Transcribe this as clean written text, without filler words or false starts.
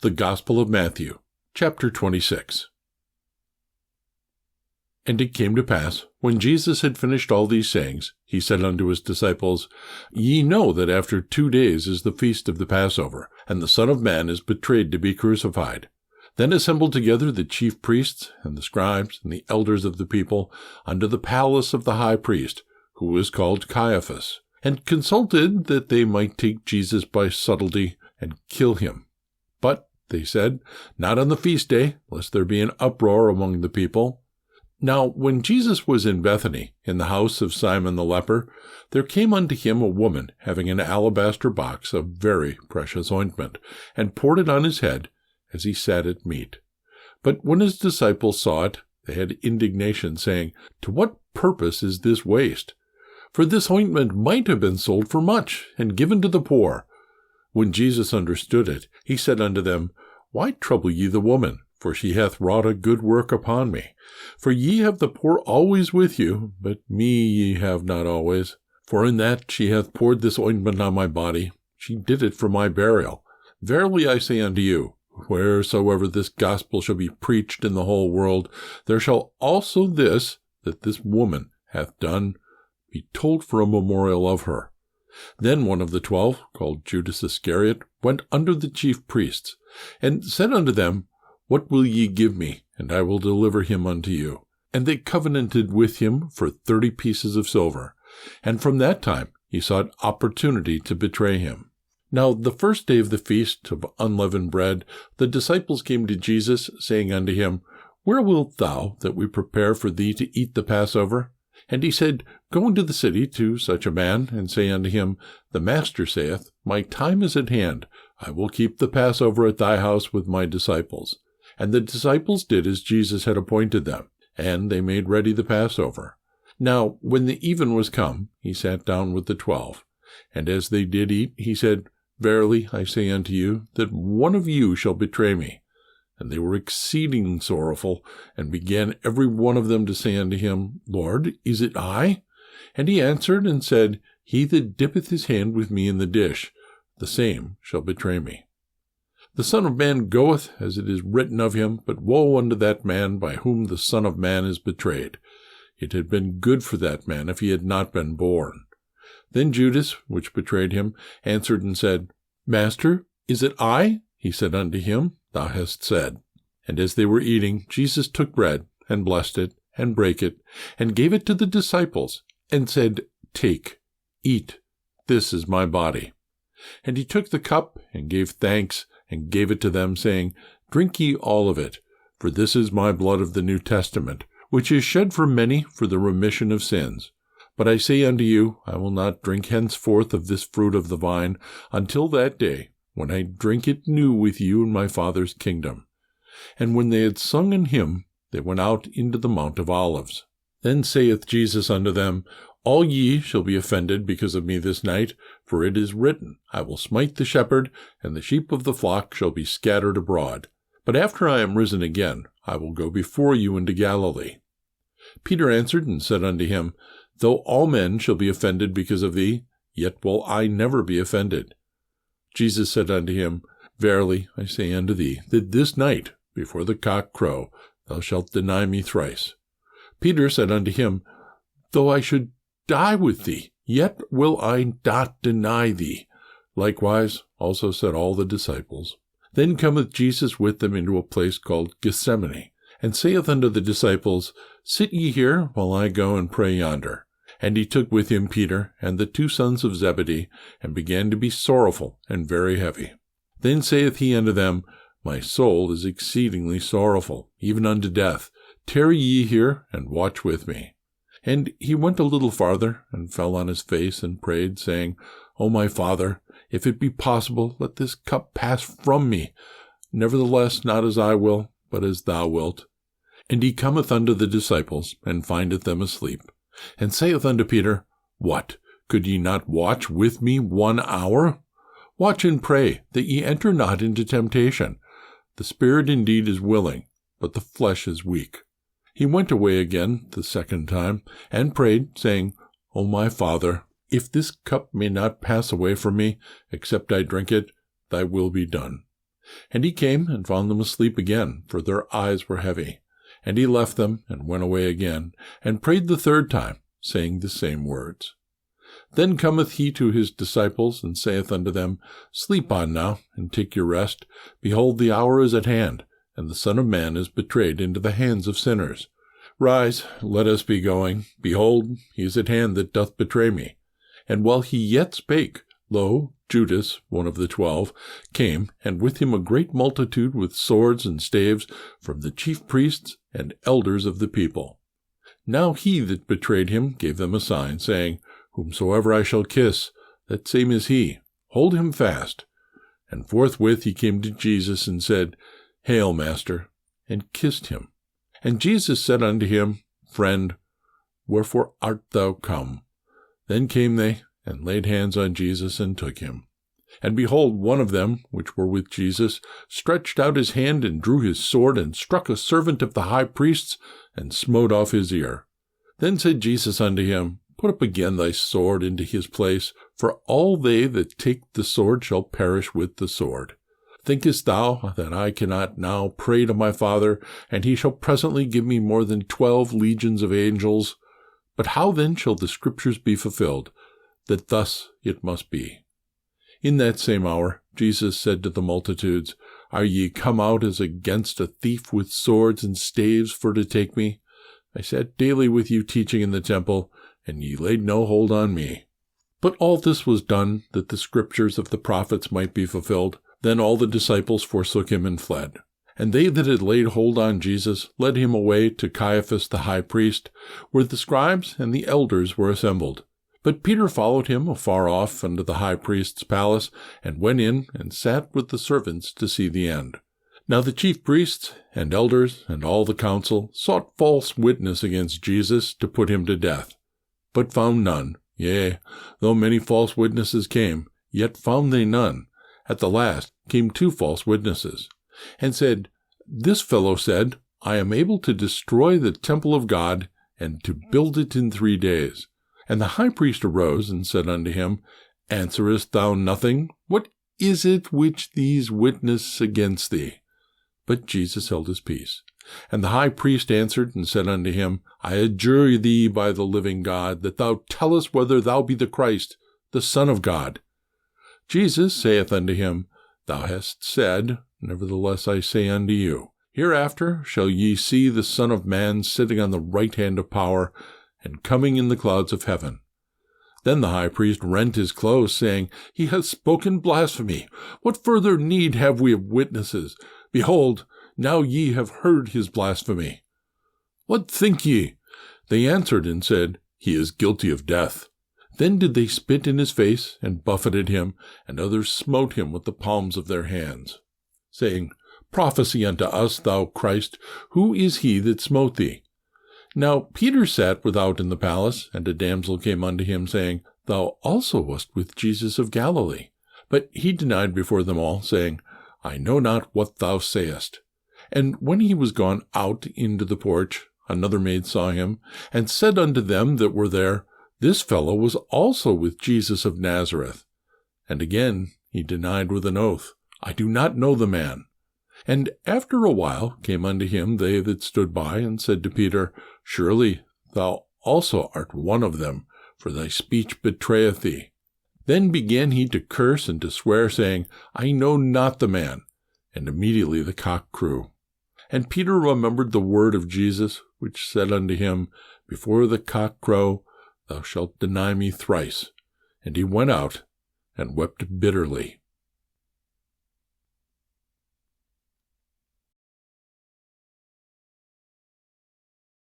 The Gospel of Matthew, chapter 26. And it came to pass, when Jesus had finished all these sayings, he said unto his disciples, Ye know that after 2 days is the feast of the Passover, and the Son of Man is betrayed to be crucified. Then assembled together the chief priests, and the scribes, and the elders of the people, unto the palace of the high priest, who was called Caiaphas, and consulted that they might take Jesus by subtlety, and kill him. But, they said, not on the feast day, lest there be an uproar among the people. Now when Jesus was in Bethany, in the house of Simon the leper, there came unto him a woman having an alabaster box of very precious ointment, and poured it on his head, as he sat at meat. But when his disciples saw it, they had indignation, saying, To what purpose is this waste? For this ointment might have been sold for much, and given to the poor. When Jesus understood it, he said unto them, Why trouble ye the woman? For she hath wrought a good work upon me. For ye have the poor always with you, but me ye have not always. For in that she hath poured this ointment on my body, she did it for my burial. Verily I say unto you, wheresoever this gospel shall be preached in the whole world, there shall also this, that this woman hath done, be told for a memorial of her. Then one of the 12, called Judas Iscariot, went unto the chief priests, and said unto them, What will ye give me, and I will deliver him unto you? And they covenanted with him for 30 pieces of silver. And from that time he sought opportunity to betray him. Now the first day of the feast of unleavened bread, the disciples came to Jesus, saying unto him, Where wilt thou that we prepare for thee to eat the Passover? And he said, Go into the city to such a man, and say unto him, The Master saith, My time is at hand. I will keep the Passover at thy house with my disciples. And the disciples did as Jesus had appointed them, and they made ready the Passover. Now when the even was come, he sat down with the 12. And as they did eat, he said, Verily I say unto you, that one of you shall betray me. And they were exceeding sorrowful, and began every one of them to say unto him, Lord, is it I? And he answered and said, He that dippeth his hand with me in the dish, the same shall betray me. The Son of Man goeth, as it is written of him, but woe unto that man by whom the Son of Man is betrayed. It had been good for that man if he had not been born. Then Judas, which betrayed him, answered and said, Master, is it I? He said unto him, Thou hast said. And as they were eating, Jesus took bread, and blessed it, and brake it, and gave it to the disciples, and said, Take, eat, this is my body. And he took the cup, and gave thanks, and gave it to them, saying, Drink ye all of it, for this is my blood of the New Testament, which is shed for many for the remission of sins. But I say unto you, I will not drink henceforth of this fruit of the vine, until that day, when I drink it new with you in my Father's kingdom. And when they had sung an hymn, they went out into the Mount of Olives. Then saith Jesus unto them, All ye shall be offended because of me this night, for it is written, I will smite the shepherd, and the sheep of the flock shall be scattered abroad. But after I am risen again, I will go before you into Galilee. Peter answered and said unto him, Though all men shall be offended because of thee, yet will I never be offended. Jesus said unto him, Verily I say unto thee, that this night, before the cock crow, thou shalt deny me thrice. Peter said unto him, Though I should die with thee, yet will I not deny thee. Likewise also said all the disciples. Then cometh Jesus with them into a place called Gethsemane, and saith unto the disciples, Sit ye here, while I go and pray yonder. And he took with him Peter and the 2 sons of Zebedee, and began to be sorrowful and very heavy. Then saith he unto them, My soul is exceedingly sorrowful, even unto death. Tarry ye here, and watch with me. And he went a little farther, and fell on his face, and prayed, saying, O my Father, if it be possible, let this cup pass from me. Nevertheless, not as I will, but as thou wilt. And he cometh unto the disciples, and findeth them asleep, and saith unto Peter, What, could ye not watch with me 1 hour? Watch and pray, that ye enter not into temptation. The spirit indeed is willing, but the flesh is weak. He went away again the 2nd time, and prayed, saying, O my Father, if this cup may not pass away from me, except I drink it, thy will be done. And he came and found them asleep again, for their eyes were heavy. And he left them, and went away again, and prayed the third time, saying the same words. Then cometh he to his disciples, and saith unto them, Sleep on now, and take your rest. Behold, the hour is at hand, and the Son of Man is betrayed into the hands of sinners. Rise, let us be going. Behold, he is at hand that doth betray me. And while he yet spake, lo, Judas, one of the 12, came, and with him a great multitude with swords and staves from the chief priests and elders of the people. Now he that betrayed him gave them a sign, saying, Whomsoever I shall kiss, that same is he. Hold him fast. And forthwith he came to Jesus, and said, Hail, Master, and kissed him. And Jesus said unto him, Friend, wherefore art thou come? Then came they, and laid hands on Jesus, and took him. And behold, one of them, which were with Jesus, stretched out his hand, and drew his sword, and struck a servant of the high priest's, and smote off his ear. Then said Jesus unto him, Put up again thy sword into his place, for all they that take the sword shall perish with the sword. Thinkest thou that I cannot now pray to my Father, and he shall presently give me more than 12 legions of angels? But how then shall the Scriptures be fulfilled, that thus it must be? In that same hour Jesus said to the multitudes, Are ye come out as against a thief with swords and staves for to take me? I sat daily with you teaching in the temple, and ye laid no hold on me. But all this was done, that the Scriptures of the prophets might be fulfilled. Then all the disciples forsook him and fled. And they that had laid hold on Jesus led him away to Caiaphas the high priest, where the scribes and the elders were assembled. But Peter followed him afar off unto the high priest's palace, and went in and sat with the servants to see the end. Now the chief priests and elders and all the council sought false witness against Jesus to put him to death, but found none. Yea, though many false witnesses came, yet found they none. At the last came 2 false witnesses, and said, This fellow said, I am able to destroy the temple of God, and to build it in 3 days. And the high priest arose, and said unto him, Answerest thou nothing? What is it which these witness against thee? But Jesus held his peace. And the high priest answered, and said unto him, I adjure thee by the living God, that thou tell us whether thou be the Christ, the Son of God. Jesus saith unto him, Thou hast said, nevertheless I say unto you, Hereafter shall ye see the Son of Man sitting on the right hand of power, and coming in the clouds of heaven. Then the high priest rent his clothes, saying, He hath spoken blasphemy. What further need have we of witnesses? Behold, now ye have heard his blasphemy. What think ye? They answered and said, He is guilty of death. Then did they spit in his face, and buffeted him, and others smote him with the palms of their hands, saying, Prophesy unto us, thou Christ, who is he that smote thee? Now Peter sat without in the palace, and a damsel came unto him, saying, Thou also wast with Jesus of Galilee. But he denied before them all, saying, I know not what thou sayest. And when he was gone out into the porch, another maid saw him, and said unto them that were there, This fellow was also with Jesus of Nazareth. And again he denied with an oath, I do not know the man. And after a while came unto him they that stood by, and said to Peter, Surely thou also art one of them, for thy speech betrayeth thee. Then began he to curse and to swear, saying, I know not the man. And immediately the cock crew. And Peter remembered the word of Jesus, which said unto him, Before the cock crow, thou shalt deny me thrice. And he went out, and wept bitterly.